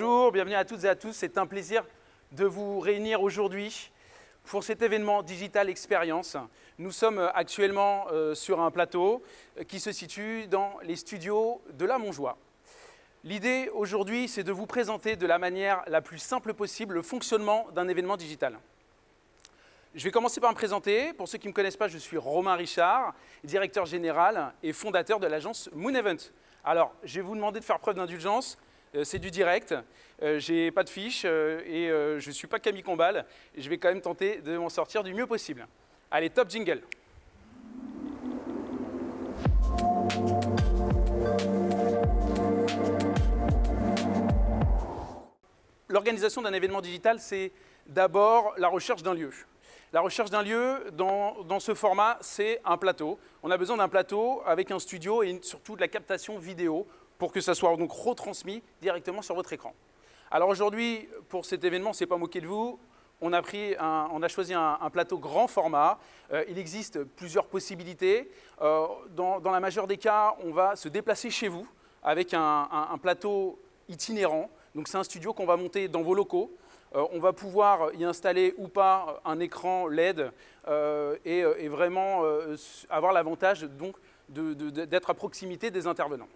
Bonjour, bienvenue à toutes et à tous. C'est un plaisir de vous réunir aujourd'hui pour cet événement Digital Experience. Nous sommes actuellement sur un plateau qui se situe dans les studios de la Montjoie. L'idée aujourd'hui, c'est de vous présenter de la manière la plus simple possible le fonctionnement d'un événement digital. Je vais commencer par me présenter. Pour ceux qui ne me connaissent pas, je suis Romain Richard, directeur général et fondateur de l'agence Moon Event. Alors, je vais vous demander de faire preuve d'indulgence. C'est du direct, je n'ai pas de fiche et je ne suis pas Camille Combal. Je vais quand même tenter de m'en sortir du mieux possible. Allez, top jingle. L'organisation d'un événement digital, c'est d'abord la recherche d'un lieu. La recherche d'un lieu, dans ce format, c'est un plateau. On a besoin d'un plateau avec un studio et surtout de la captation vidéo pour que ça soit donc retransmis directement sur votre écran. Alors aujourd'hui, pour cet événement, on ne s'est pas moqué de vous. On a choisi un plateau grand format. Il existe plusieurs possibilités. Dans la majeure des cas, on va se déplacer chez vous avec un plateau itinérant. Donc c'est un studio qu'on va monter dans vos locaux. On va pouvoir y installer ou pas un écran LED et vraiment avoir l'avantage donc d'être à proximité des intervenants.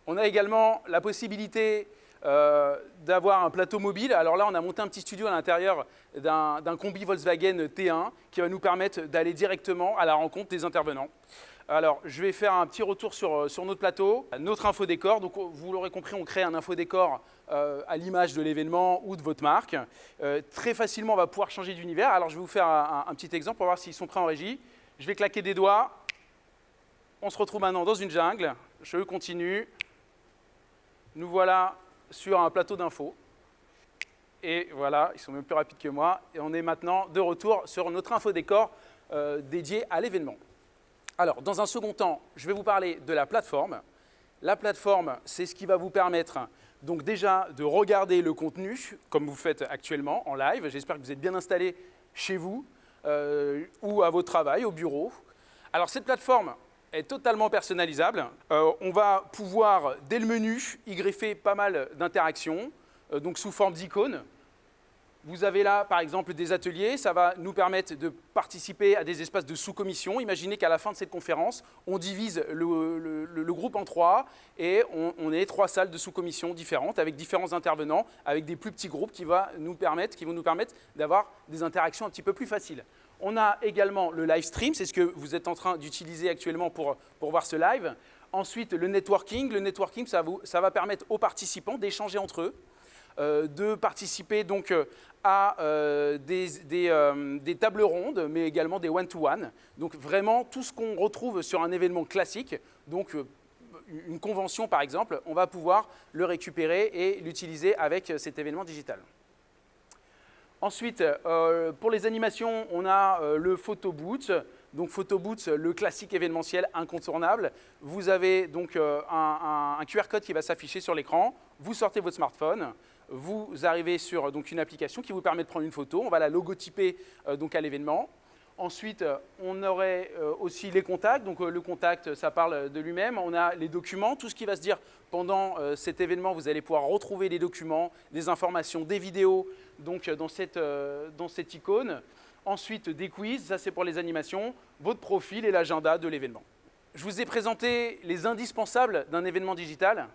On a également la possibilité d'avoir un plateau mobile. Alors là, on a monté un petit studio à l'intérieur d'un combi Volkswagen T1 qui va nous permettre d'aller directement à la rencontre des intervenants. Alors, je vais faire un petit retour sur notre plateau. Notre infodécor, donc vous l'aurez compris, on crée un infodécor à l'image de l'événement ou de votre marque. Très facilement, on va pouvoir changer d'univers. Alors, je vais vous faire un petit exemple pour voir s'ils sont prêts en régie. Je vais claquer des doigts. On se retrouve maintenant dans une jungle. Je continue. Nous voilà sur un plateau d'infos. Et voilà, ils sont même plus rapides que moi. Et on est maintenant de retour sur notre infodécor dédié à l'événement. Alors, dans un second temps, je vais vous parler de la plateforme. La plateforme, c'est ce qui va vous permettre donc déjà de regarder le contenu, comme vous faites actuellement en live. J'espère que vous êtes bien installé chez vous ou à votre travail, au bureau. Alors, cette plateforme est totalement personnalisable. On va pouvoir, dès le menu, y greffer pas mal d'interactions, donc sous forme d'icônes. Vous avez là, par exemple, des ateliers. Ça va nous permettre de participer à des espaces de sous-commission. Imaginez qu'à la fin de cette conférence, on divise le groupe en trois et on ait 3 salles de sous-commission différentes avec différents intervenants, avec des plus petits groupes qui vont nous permettre d'avoir des interactions un petit peu plus faciles. On a également le live stream, c'est ce que vous êtes en train d'utiliser actuellement pour voir ce live. Ensuite, le networking. Le networking, ça va permettre aux participants d'échanger entre eux, de participer donc à des tables rondes, mais également des one-to-one. Donc vraiment tout ce qu'on retrouve sur un événement classique, donc une convention par exemple, on va pouvoir le récupérer et l'utiliser avec cet événement digital. Ensuite, pour les animations, on a le photo booth. Donc photo booth, le classique événementiel incontournable. Vous avez donc un QR code qui va s'afficher sur l'écran. Vous sortez votre smartphone. Vous arrivez sur donc, une application qui vous permet de prendre une photo. On va la logotyper donc, à l'événement. Ensuite, on aurait aussi les contacts. Donc le contact, ça parle de lui-même. On a les documents, tout ce qui va se dire pendant cet événement. Vous allez pouvoir retrouver les documents, des informations, des vidéos donc, dans cette icône. Ensuite, des quiz, ça c'est pour les animations, votre profil et l'agenda de l'événement. Je vous ai présenté les indispensables d'un événement digital.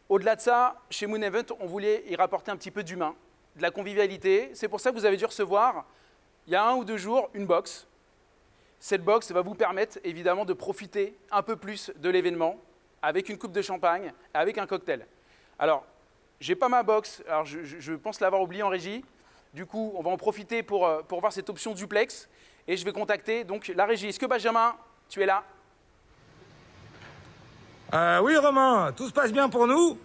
Au-delà de ça, chez Moon Event, on voulait y rapporter un petit peu d'humain, de la convivialité. C'est pour ça que vous avez dû recevoir, il y a 1 ou 2 jours, une box. Cette box va vous permettre évidemment de profiter un peu plus de l'événement avec une coupe de champagne, avec un cocktail. Alors, je n'ai pas ma box, alors je pense l'avoir oublié en régie. Du coup, on va en profiter pour voir cette option duplex et je vais contacter donc, la régie. Est-ce que Benjamin, tu es là? Oui, Romain, tout se passe bien pour nous.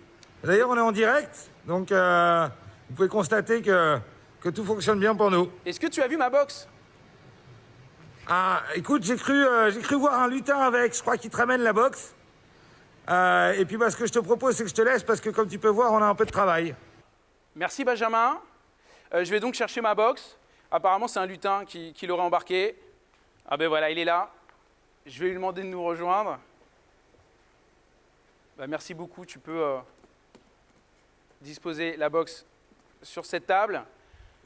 D'ailleurs, on est en direct, donc vous pouvez constater que tout fonctionne bien pour nous. Est-ce que tu as vu ma box? Ah, écoute, j'ai cru voir un lutin avec, je crois qu'il te ramène la box. Et puis, ce que je te propose, c'est que je te laisse parce que, comme tu peux voir, on a un peu de travail. Merci, Benjamin. Je vais donc chercher ma box. Apparemment, c'est un lutin qui l'aurait embarqué. Ah ben voilà, il est là. Je vais lui demander de nous rejoindre. Bah, merci beaucoup, tu peux disposer la box sur cette table.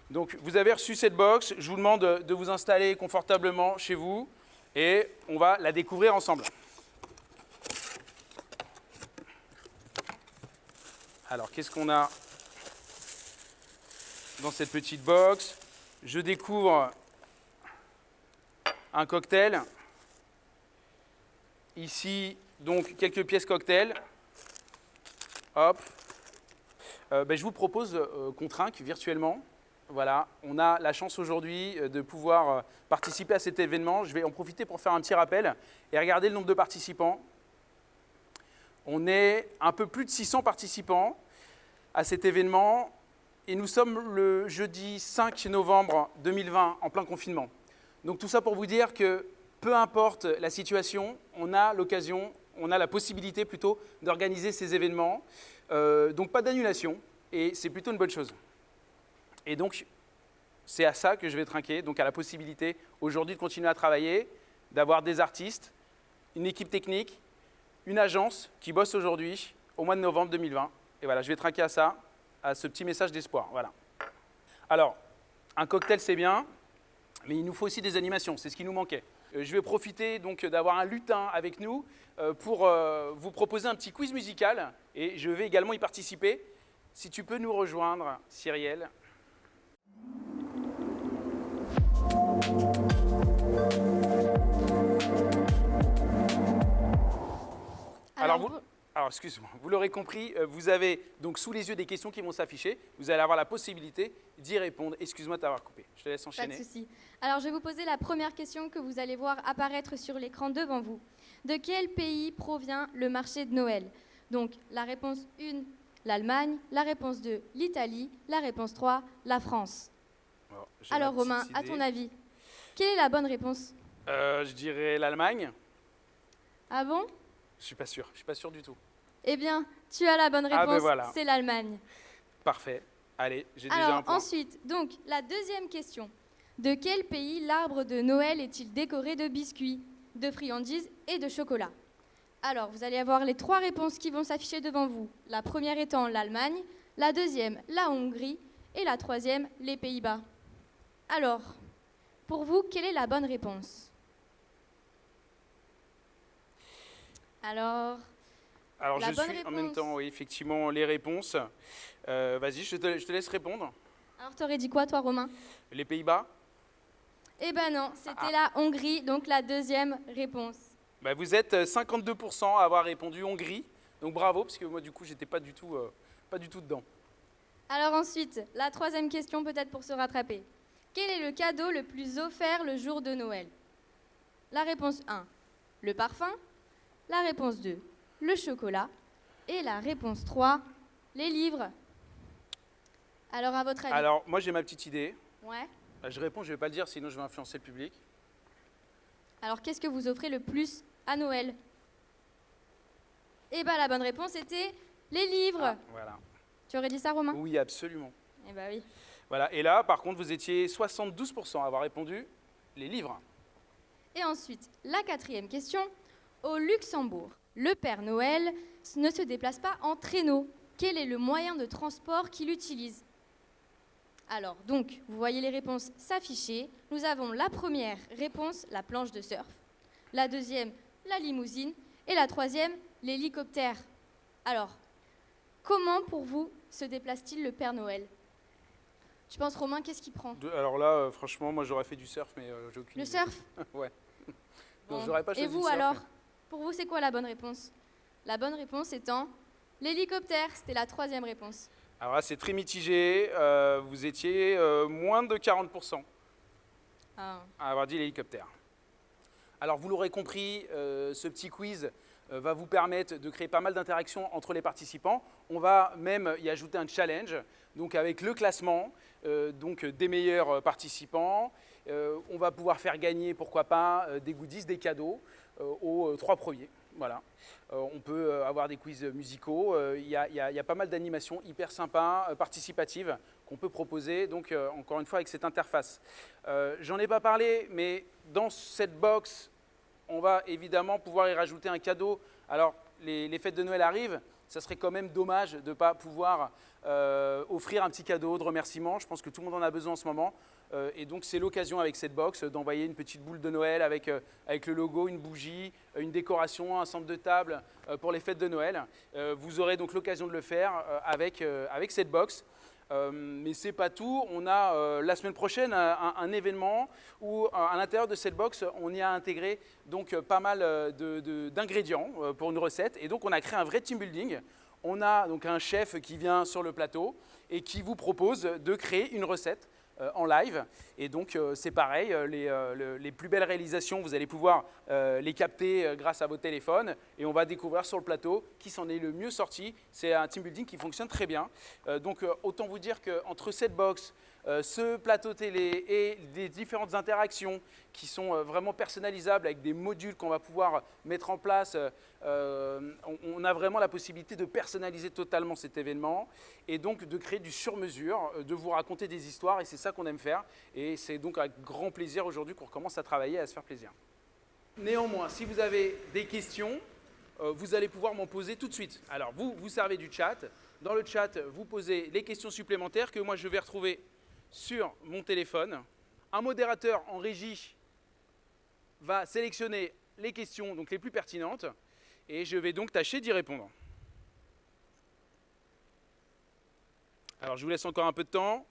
Donc, vous avez reçu cette box. Je vous demande de vous installer confortablement chez vous et on va la découvrir ensemble. Alors, qu'est-ce qu'on a dans cette petite box? Je découvre un cocktail. Ici, donc, quelques pièces cocktail. Hop. Je vous propose qu'on trinque virtuellement. Voilà, on a la chance aujourd'hui de pouvoir participer à cet événement. Je vais en profiter pour faire un petit rappel et regarder le nombre de participants. On est un peu plus de 600 participants à cet événement et nous sommes le jeudi 5 novembre 2020 en plein confinement. Donc tout ça pour vous dire que peu importe la situation, on a l'occasion, on a la possibilité plutôt d'organiser ces événements. Donc pas d'annulation et c'est plutôt une bonne chose. Et donc c'est à ça que je vais trinquer, donc à la possibilité aujourd'hui de continuer à travailler, d'avoir des artistes, une équipe technique, une agence qui bosse aujourd'hui au mois de novembre 2020. Et voilà, je vais trinquer à ça, à ce petit message d'espoir. Voilà. Alors, un cocktail c'est bien, mais il nous faut aussi des animations, c'est ce qui nous manquait. Je vais profiter donc d'avoir un lutin avec nous pour vous proposer un petit quiz musical et je vais également y participer. Si tu peux nous rejoindre, Cyrielle. Alors, excuse-moi, vous l'aurez compris, vous avez donc sous les yeux des questions qui vont s'afficher. Vous allez avoir la possibilité d'y répondre. Excuse-moi de t'avoir coupé. Je te laisse enchaîner. Pas de souci. Alors, je vais vous poser la première question que vous allez voir apparaître sur l'écran devant vous. De quel pays provient le marché de Noël? Donc, la réponse 1, l'Allemagne. La réponse 2, l'Italie. La réponse 3, la France. Alors, Romain, à ton avis, quelle est la bonne réponse? Je dirais l'Allemagne. Ah bon? Je suis pas sûr du tout. Eh bien, tu as la bonne réponse, voilà. C'est l'Allemagne. Parfait. Allez, j'ai déjà Alors, un point. ensuite, donc, la deuxième question. De quel pays l'arbre de Noël est-il décoré de biscuits, de friandises et de chocolat? Alors, vous allez avoir les 3 réponses qui vont s'afficher devant vous. La première étant l'Allemagne, la deuxième, la Hongrie et la troisième, les Pays-Bas. Alors, pour vous, quelle est la bonne réponse? Alors je suis en même temps, oui, effectivement, les réponses. Vas-y, je te laisse répondre. Alors, t'aurais dit quoi, toi, Romain? Les Pays-Bas? Eh ben non, c'était la Hongrie, donc la deuxième réponse. Vous êtes 52% à avoir répondu Hongrie, donc bravo, parce que moi, du coup, j'étais pas du tout dedans. Alors ensuite, la troisième question peut-être pour se rattraper. Quel est le cadeau le plus offert le jour de Noël? La réponse 1, le parfum. La réponse 2, le chocolat. Et la réponse 3, les livres. Alors, à votre avis? Alors, moi, j'ai ma petite idée. Ouais. Je réponds, je ne vais pas le dire, sinon je vais influencer le public. Alors, qu'est-ce que vous offrez le plus à Noël? Eh bien, la bonne réponse était les livres. Ah, voilà. Tu aurais dit ça, Romain? Oui, absolument. Eh bien, oui. Voilà. Et là, par contre, vous étiez 72% à avoir répondu les livres. Et ensuite, la quatrième question. Au Luxembourg, le Père Noël ne se déplace pas en traîneau. Quel est le moyen de transport qu'il utilise? Alors, donc, vous voyez les réponses s'afficher. Nous avons la première réponse, la planche de surf. La deuxième, la limousine. Et la troisième, l'hélicoptère. Alors, comment pour vous se déplace-t-il le Père Noël? Je pense, Romain, qu'est-ce qu'il prend? Alors là, franchement, moi j'aurais fait du surf, mais j'ai aucune Le idée. surf? Ouais. Bon. Non, j'aurais pas choisi Et vous le surf, alors? mais- Pour vous, c'est quoi la bonne réponse? La bonne réponse étant l'hélicoptère. C'était la troisième réponse. Alors là, c'est très mitigé. Vous étiez moins de 40% Ah. à avoir dit l'hélicoptère. Alors, vous l'aurez compris, ce petit quiz va vous permettre de créer pas mal d'interactions entre les participants. On va même y ajouter un challenge, donc avec le classement donc des meilleurs participants. On va pouvoir faire gagner, pourquoi pas, des goodies, des cadeaux aux 3 premiers. Voilà. On peut avoir des quiz musicaux. Il y a pas mal d'animations hyper sympas, participatives, qu'on peut proposer, donc encore une fois avec cette interface. J'en ai pas parlé, mais dans cette box, on va évidemment pouvoir y rajouter un cadeau. Alors, les fêtes de Noël arrivent. ça serait quand même dommage de ne pas pouvoir offrir un petit cadeau de remerciement. Je pense que tout le monde en a besoin en ce moment. Et donc c'est l'occasion avec cette box d'envoyer une petite boule de Noël avec le logo, une bougie, une décoration, un centre de table pour les fêtes de Noël. Vous aurez donc l'occasion de le faire avec cette box. Mais ce n'est pas tout. On a la semaine prochaine un événement où à l'intérieur de cette box, on y a intégré donc, pas mal d'ingrédients pour une recette. Et donc on a créé un vrai team building. On a donc un chef qui vient sur le plateau et qui vous propose de créer une recette en live. Et donc c'est pareil, les plus belles réalisations, vous allez pouvoir les capter grâce à vos téléphones et on va découvrir sur le plateau qui s'en est le mieux sorti. C'est un team building qui fonctionne très bien. Donc autant vous dire qu'entre cette box, ce plateau télé et des différentes interactions qui sont vraiment personnalisables avec des modules qu'on va pouvoir mettre en place, on a vraiment la possibilité de personnaliser totalement cet événement et donc de créer du sur-mesure, de vous raconter des histoires et c'est ça qu'on aime faire et c'est donc avec grand plaisir aujourd'hui qu'on recommence à travailler et à se faire plaisir. Néanmoins, si vous avez des questions, vous allez pouvoir m'en poser tout de suite. Alors vous servez du chat. Dans le chat, vous posez les questions supplémentaires que moi je vais retrouver sur mon téléphone. Un modérateur en régie va sélectionner les questions donc les plus pertinentes et je vais donc tâcher d'y répondre. Alors je vous laisse encore un peu de temps.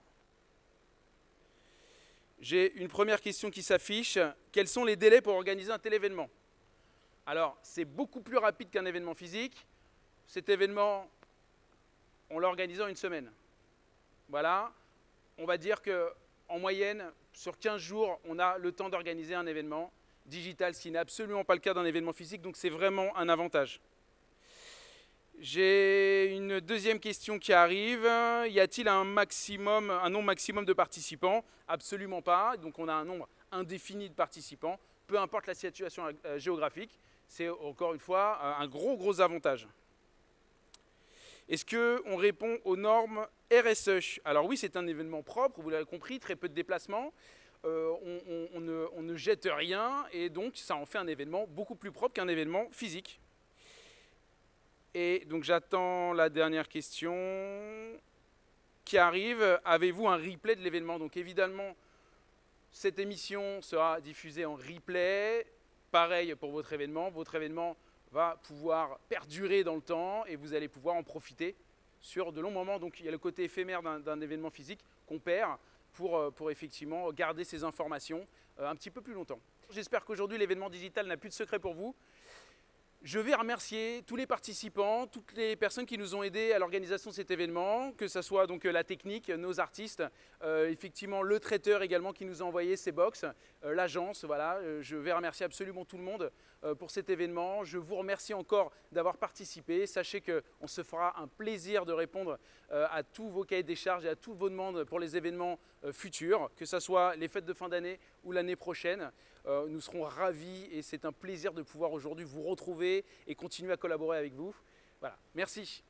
J'ai une première question qui s'affiche. Quels sont les délais pour organiser un tel événement? Alors c'est beaucoup plus rapide qu'un événement physique. Cet événement, on l'a organisé en une semaine. Voilà. On va dire qu'en moyenne, sur 15 jours, on a le temps d'organiser un événement digital, ce qui n'est absolument pas le cas d'un événement physique, donc c'est vraiment un avantage. J'ai une deuxième question qui arrive. Y a-t-il un nombre maximum de participants? Absolument pas. Donc on a un nombre indéfini de participants, peu importe la situation géographique. C'est encore une fois un gros avantage. Est-ce qu'on répond aux normes RSE? Alors oui, c'est un événement propre, vous l'avez compris, très peu de déplacements. On ne jette rien et donc ça en fait un événement beaucoup plus propre qu'un événement physique. Et donc j'attends la dernière question qui arrive. Avez-vous un replay de l'événement? Donc évidemment, cette émission sera diffusée en replay. Pareil pour votre événement. Votre événement va pouvoir perdurer dans le temps et vous allez pouvoir en profiter sur de longs moments. Donc il y a le côté éphémère d'un événement physique qu'on perd pour effectivement garder ces informations un petit peu plus longtemps. J'espère qu'aujourd'hui l'événement digital n'a plus de secret pour vous. Je vais remercier tous les participants, toutes les personnes qui nous ont aidés à l'organisation de cet événement, que ce soit donc la technique, nos artistes, effectivement le traiteur également qui nous a envoyé ces box, l'agence, voilà. Je vais remercier absolument tout le monde pour cet événement. Je vous remercie encore d'avoir participé. Sachez qu'on se fera un plaisir de répondre à tous vos cahiers des charges et à toutes vos demandes pour les événements futurs, que ce soit les fêtes de fin d'année ou l'année prochaine. Nous serons ravis et c'est un plaisir de pouvoir aujourd'hui vous retrouver et continuer à collaborer avec vous. Voilà, merci.